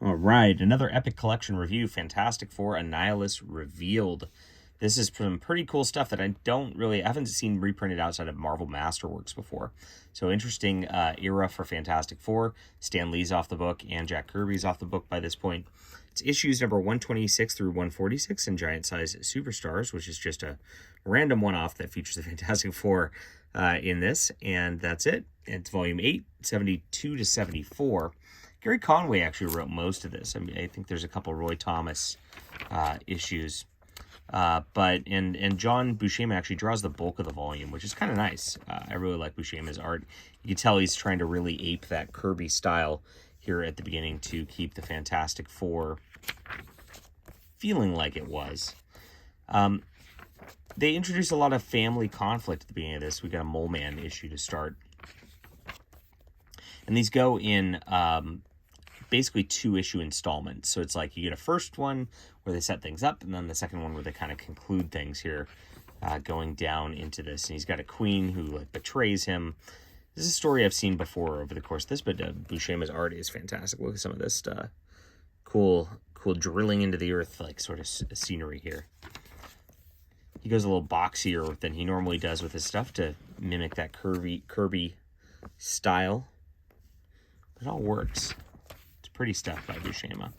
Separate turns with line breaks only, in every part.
All right, another Epic Collection review, Fantastic Four Annihilus Revealed. This is some pretty cool stuff that I haven't seen reprinted outside of Marvel Masterworks before. So interesting era for Fantastic Four. Stan Lee's off the book and Jack Kirby's off the book by this point. It's issues number 126 through 146 in Giant Size Superstars, which is just a random one-off that features the Fantastic Four in this, and that's it. It's volume 8, 72 to 74. Gary Conway actually wrote most of this. I mean, I think there's a couple Roy Thomas issues. But John Buscema actually draws the bulk of the volume, which is kind of nice. I really like Buscema's art. You can tell he's trying to really ape that Kirby style here at the beginning to keep the Fantastic Four feeling like it was. They introduced a lot of family conflict at the beginning of this. We got a Mole Man issue to start. And these go in basically 2-issue installments. So it's like you get a first one where they set things up, and then the second one where they kind of conclude things here, going down into this. And he's got a queen who like betrays him. This is a story I've seen before over the course of this, but Buscema's art is fantastic. Look at some of this cool drilling into the earth, like sort of scenery here. He goes a little boxier than he normally does with his stuff to mimic that Kirby style. It all works. It's pretty stuff by Buscema.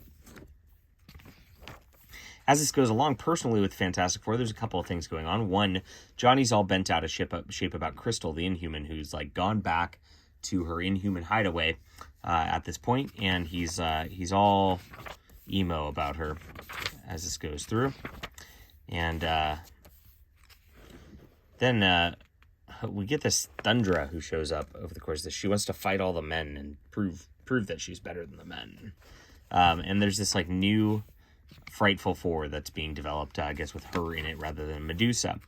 As this goes along, personally with Fantastic Four, there's a couple of things going on. One, Johnny's all bent out of shape about Crystal, the Inhuman, who's like gone back to her Inhuman hideaway at this point, and he's all emo about her as this goes through. And then we get this Thundra who shows up over the course of this. She wants to fight all the men and prove that she's better than the men. And there's this like new Frightful Four that's being developed, I guess, with her in it rather than Medusa.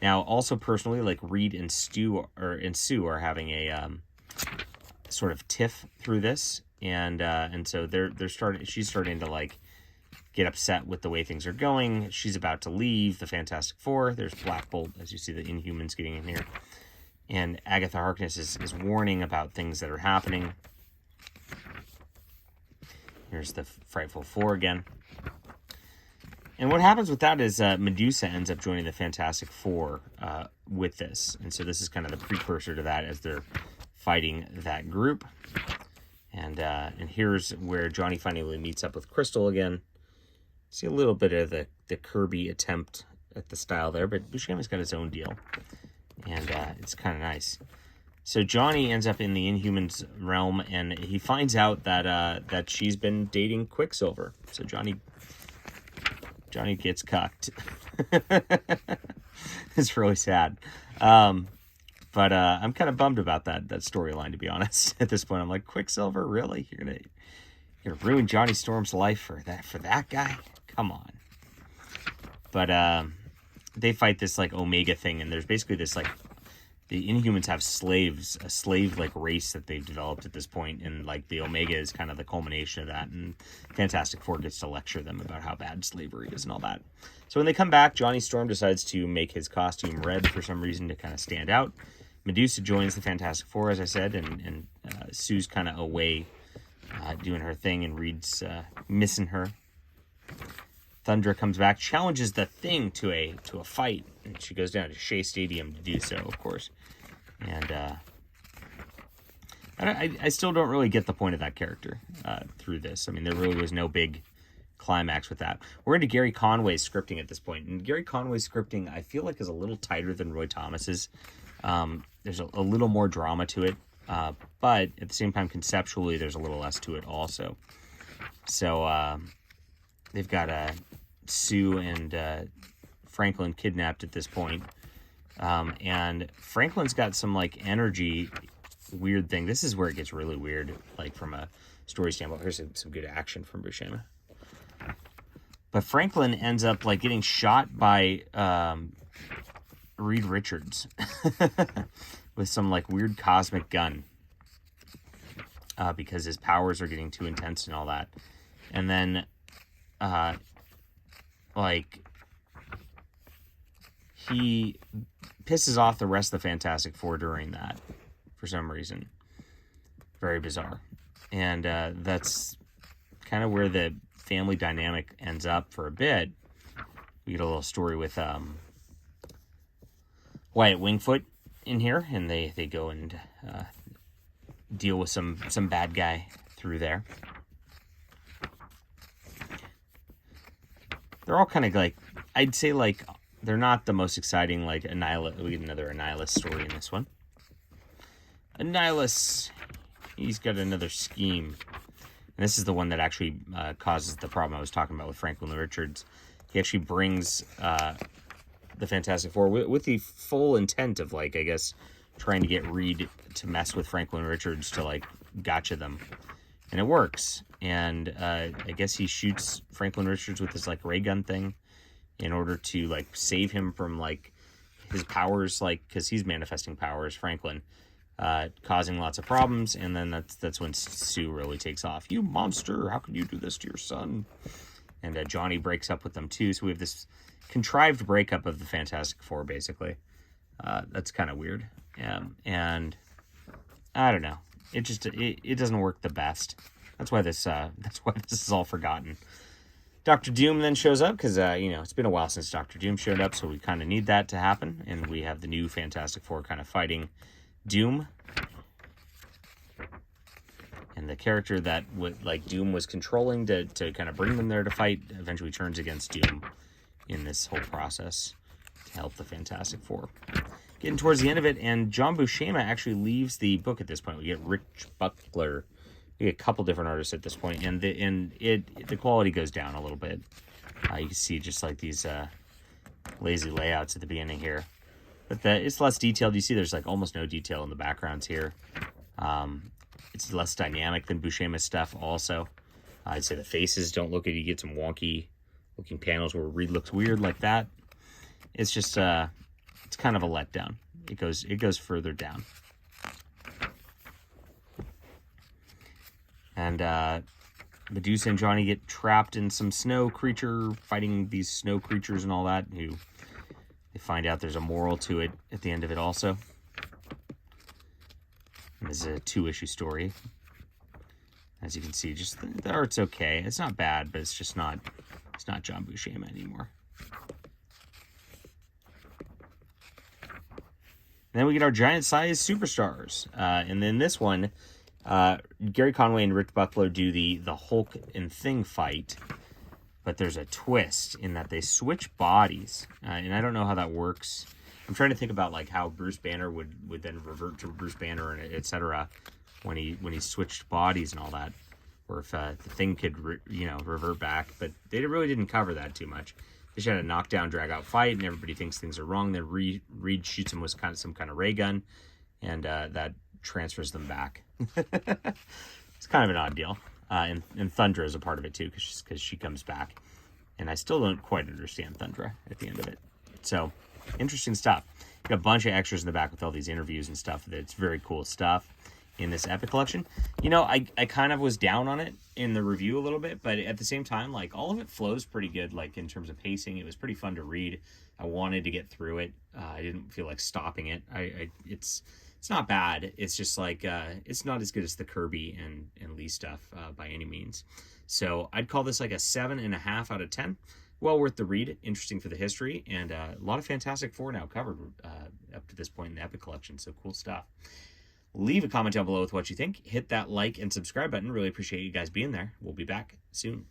Now, also personally, like Reed and Sue are having a sort of tiff through this, and so she's starting to like get upset with the way things are going. She's about to leave the Fantastic Four. There's Black Bolt, as you see the Inhumans getting in here. And Agatha Harkness is warning about things that are happening. Here's the Frightful Four again. And what happens with that is Medusa ends up joining the Fantastic Four with this. And so this is kind of the precursor to that as they're fighting that group. And here's where Johnny finally meets up with Crystal again. See a little bit of the Kirby attempt at the style there, but Buscema's got his own deal. And it's kind of nice. So Johnny ends up in the Inhumans realm, and he finds out that she's been dating Quicksilver. So Johnny gets cucked. It's really sad. But I'm kind of bummed about that storyline, to be honest. At this point, I'm like, Quicksilver, really? You're gonna ruin Johnny Storm's life for that guy? Come on. But they fight this like Omega thing, and there's basically this like the Inhumans have slaves, a slave like race that they've developed at this point, and like the Omega is kind of the culmination of that, and Fantastic Four gets to lecture them about how bad slavery is and all that. So when they come back, Johnny Storm decides to make his costume red for some reason to kind of stand out. Medusa joins the Fantastic Four, as I said, and Sue's kind of away doing her thing, and Reed's missing her. Thundra comes back, challenges the Thing to a fight, and she goes down to Shea Stadium to do so, of course. And I still don't really get the point of that character through this. I mean, there really was no big climax with that. We're into Gary Conway's scripting at this point, and Gary Conway's scripting, I feel like, is a little tighter than Roy Thomas's. There's a little more drama to it, but at the same time, conceptually, there's a little less to it also. So they've got Sue and Franklin kidnapped at this point. And Franklin's got some like energy weird thing. This is where it gets really weird, like from a story standpoint. Here's some good action from Buscema. But Franklin ends up like getting shot by Reed Richards with some like weird cosmic gun because his powers are getting too intense and all that. And then like he pisses off the rest of the Fantastic Four during that for some reason. Very bizarre. And that's kind of where the family dynamic ends up for a bit. We get a little story with Wyatt Wingfoot in here, and they go and deal with some bad guy through there. They're all kind of like, I'd say like, they're not the most exciting, like Annihilus. We get another Annihilus story in this one. Annihilus, he's got another scheme. And this is the one that actually causes the problem I was talking about with Franklin Richards. He actually brings the Fantastic Four with the full intent of, like, I guess, trying to get Reed to mess with Franklin Richards to, like, gotcha them. And it works. And I guess he shoots Franklin Richards with this, like, ray gun thing in order to, like, save him from, like, his powers, like, because he's manifesting powers, Franklin, causing lots of problems. And then that's when Sue really takes off. You monster, how could you do this to your son? And Johnny breaks up with them too. So we have this contrived breakup of the Fantastic Four, basically. That's kind of weird. And I don't know. It just it doesn't work the best. That's why this is all forgotten. Dr. Doom then shows up because it's been a while since Dr. Doom showed up, so we kind of need that to happen. And we have the new Fantastic Four kind of fighting Doom. And the character that Doom was controlling to kind of bring them there to fight eventually turns against Doom in this whole process to help the Fantastic Four. Getting towards the end of it, and John Buscema actually leaves the book at this point. We get Rich Buckler. We get a couple different artists at this point, and the quality goes down a little bit. You can see just like these lazy layouts at the beginning here. But it's less detailed. You see there's like almost no detail in the backgrounds here. It's less dynamic than Buscema's stuff also. I'd say the faces don't look at you. Get some wonky looking panels where Reed looks weird like that. It's just it's kind of a letdown. It goes further down. And Medusa and Johnny get trapped in some snow creature, fighting these snow creatures and all that. Who they find out there's a moral to it at the end of it also. This is a 2-issue story. As you can see, just the art's okay. It's not bad, but it's just not John Buscema anymore. And then we get our giant-sized superstars. And then this one, Gary Conway and Rich Buckler do the Hulk and Thing fight. But there's a twist in that they switch bodies. And I don't know how that works. I'm trying to think about like how Bruce Banner would then revert to Bruce Banner and etc. when he switched bodies and all that, or if the Thing could revert back. But they really didn't cover that too much. They just had a knockdown, drag out fight, and everybody thinks things are wrong. Then Reed shoots him with some kind of ray gun, and that transfers them back. It's kind of an odd deal. And Thundra is a part of it too, because she comes back, and I still don't quite understand Thundra at the end of it. So. Interesting stuff. Got a bunch of extras in the back with all these interviews and stuff. That's very cool stuff in this Epic collection. I kind of was down on it in the review a little bit, but at the same time, like, all of it flows pretty good, like, in terms of pacing. It was pretty fun to read. I wanted to get through it. I didn't feel like stopping it. It's not bad. It's just like, it's not as good as the Kirby and Lee stuff by any means. So I'd call this like a 7.5 out of 10. Well worth the read, interesting for the history, and a lot of Fantastic Four now covered up to this point in the Epic collection, so cool stuff. Leave a comment down below with what you think. Hit that like and subscribe button. Really appreciate you guys being there. We'll be back soon.